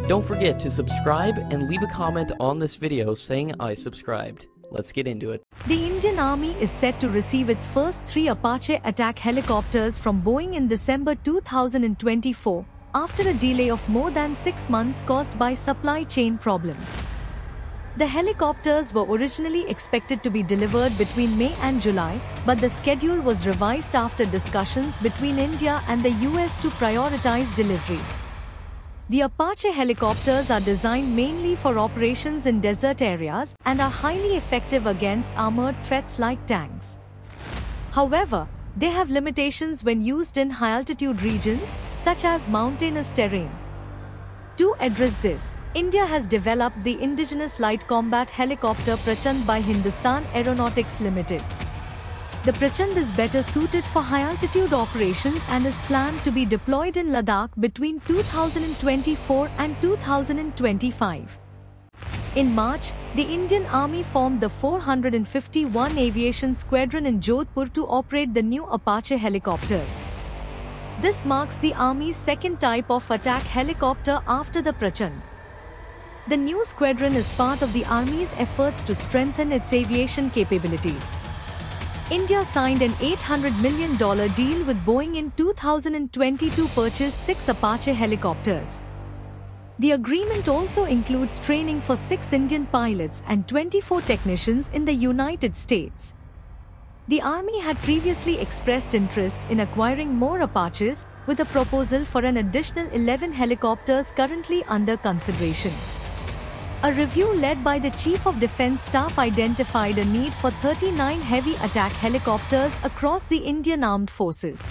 Don't forget to subscribe and leave a comment on this video saying I subscribed. Let's get into it. The Indian Army is set to receive its first 3 Apache attack helicopters from Boeing in December 2024, after a delay of more than 6 months caused by supply chain problems. The helicopters were originally expected to be delivered between May and July, but the schedule was revised after discussions between India and the US to prioritize delivery. The Apache helicopters are designed mainly for operations in desert areas and are highly effective against armored threats like tanks. However, they have limitations when used in high-altitude regions, such as mountainous terrain. To address this, India has developed the indigenous light combat helicopter Prachand by Hindustan Aeronautics Limited. The Prachand is better suited for high-altitude operations and is planned to be deployed in Ladakh between 2024 and 2025. In March, the Indian Army formed the 451 Aviation Squadron in Jodhpur to operate the new Apache helicopters. This marks the Army's second type of attack helicopter after the Prachand. The new squadron is part of the Army's efforts to strengthen its aviation capabilities. India signed an $800 million deal with Boeing in 2020 to purchase 6 Apache helicopters. The agreement also includes training for 6 Indian pilots and 24 technicians in the United States. The Army had previously expressed interest in acquiring more Apaches, with a proposal for an additional 11 helicopters currently under consideration. A review led by the Chief of Defence Staff identified a need for 39 heavy attack helicopters across the Indian Armed Forces.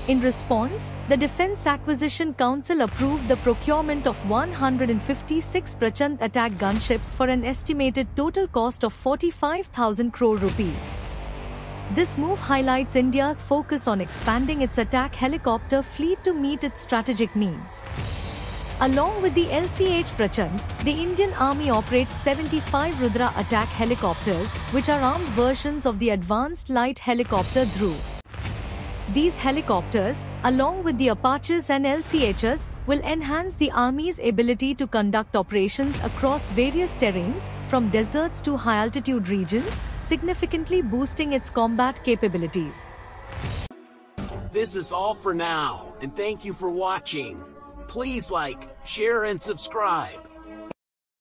In response, the Defence Acquisition Council approved the procurement of 156 Prachand attack gunships for an estimated total cost of 45,000 crore rupees. This move highlights India's focus on expanding its attack helicopter fleet to meet its strategic needs. Along with the LCH Prachand, the Indian Army operates 75 Rudra attack helicopters, which are armed versions of the advanced light helicopter Dhruv. These helicopters, along with the Apaches and LCHs, will enhance the Army's ability to conduct operations across various terrains, from deserts to high-altitude regions, significantly boosting its combat capabilities. This is all for now, and thank you for watching. Please like, share, and subscribe.